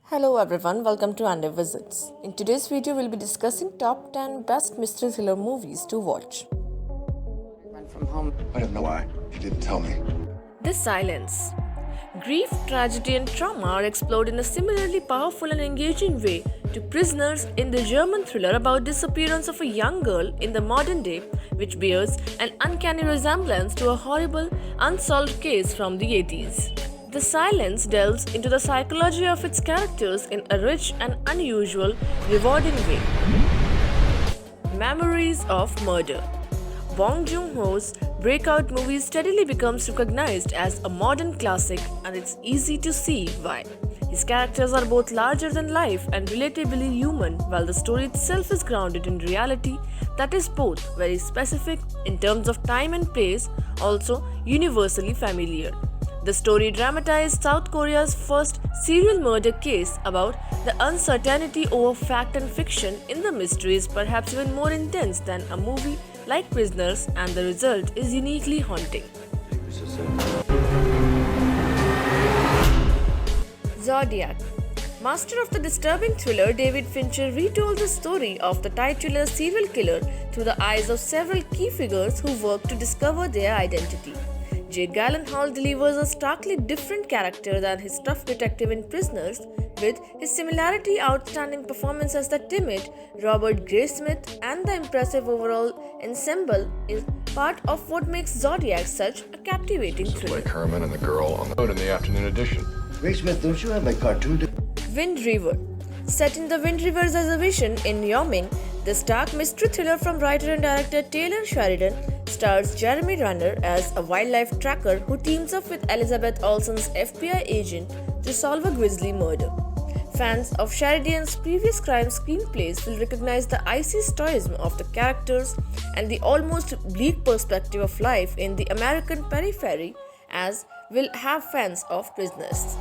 Hello everyone, welcome to Andy Visits. In today's video, we'll be discussing top 10 best mystery thriller movies to watch. Run from home. I don't know why. You didn't tell me. The Silence. Grief, tragedy, and trauma are explored in a similarly powerful and engaging way to Prisoners in the German thriller about disappearance of a young girl in the modern day, which bears an uncanny resemblance to a horrible, unsolved case from the 80s. The Silence delves into the psychology of its characters in a rich and unusual, rewarding way. Memories of Murder. Bong Joon-ho's breakout movie steadily becomes recognized as a modern classic, and it's easy to see why. His characters are both larger than life and relatably human, while the story itself is grounded in reality that is both very specific in terms of time and place, also universally familiar. The story dramatized South Korea's first serial murder case. About the uncertainty over fact and fiction in the mystery is perhaps even more intense than a movie like Prisoners, and the result is uniquely haunting. Zodiac. Master of the disturbing thriller, David Fincher retold the story of the titular serial killer through the eyes of several key figures who work to discover their identity. Jake Gyllenhaal delivers a starkly different character than his tough detective in Prisoners, with his similarly outstanding performance as the timid Robert Graysmith and the impressive overall ensemble is part of what makes Zodiac such a captivating thriller. Like Herman and the girl on the boat in the afternoon edition. Graysmith, don't you have my cartoon? Wind River. Set in the Wind River's exhibition in Wyoming, this dark mystery thriller from writer and director Taylor Sheridan stars Jeremy Renner as a wildlife tracker who teams up with Elizabeth Olsen's FBI agent to solve a grisly murder. Fans of Sheridan's previous crime screenplays will recognize the icy stoicism of the characters and the almost bleak perspective of life in the American periphery, as will have fans of Prisoners.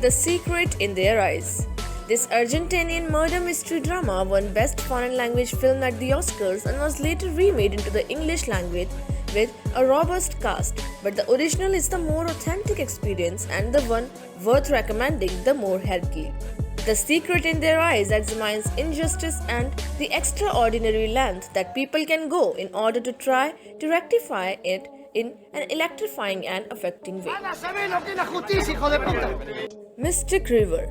The Secret in Their Eyes. This Argentinian murder mystery drama won Best Foreign Language Film at the Oscars and was later remade into the English language with a robust cast, but the original is the more authentic experience and the one worth recommending the more heartily. The Secret in Their Eyes examines injustice and the extraordinary length that people can go in order to try to rectify it in an electrifying and affecting way. Mystic River.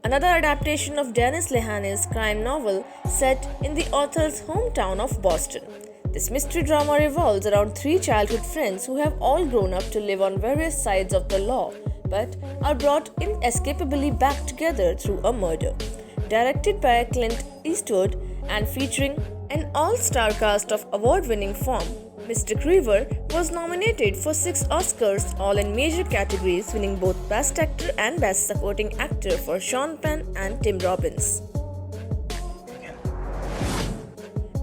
Another adaptation of Dennis Lehane's crime novel set in the author's hometown of Boston. This mystery drama revolves around three childhood friends who have all grown up to live on various sides of the law, but are brought inescapably back together through a murder. Directed by Clint Eastwood and featuring an all-star cast of award-winning form, Mystic River was nominated for 6 Oscars, all in major categories, winning both Best Actor and Best Supporting Actor for Sean Penn and Tim Robbins.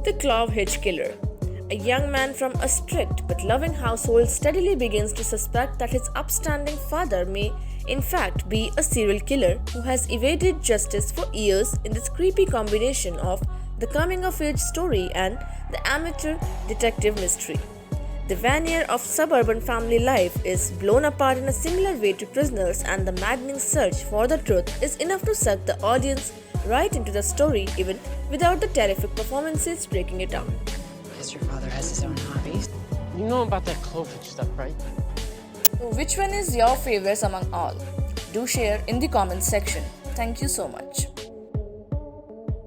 The Clove Hitch Killer. A young man from a strict but loving household steadily begins to suspect that his upstanding father may, in fact, be a serial killer who has evaded justice for years in this creepy combination of the coming-of-age story and the amateur detective mystery. The veneer of suburban family life is blown apart in a similar way to Prisoners, and the maddening search for the truth is enough to suck the audience right into the story even without the terrific performances breaking it down. Because your father has his own hobbies. You know about that Clovage stuff, right? Which one is your favorite among all? Do share in the comments section. Thank you so much.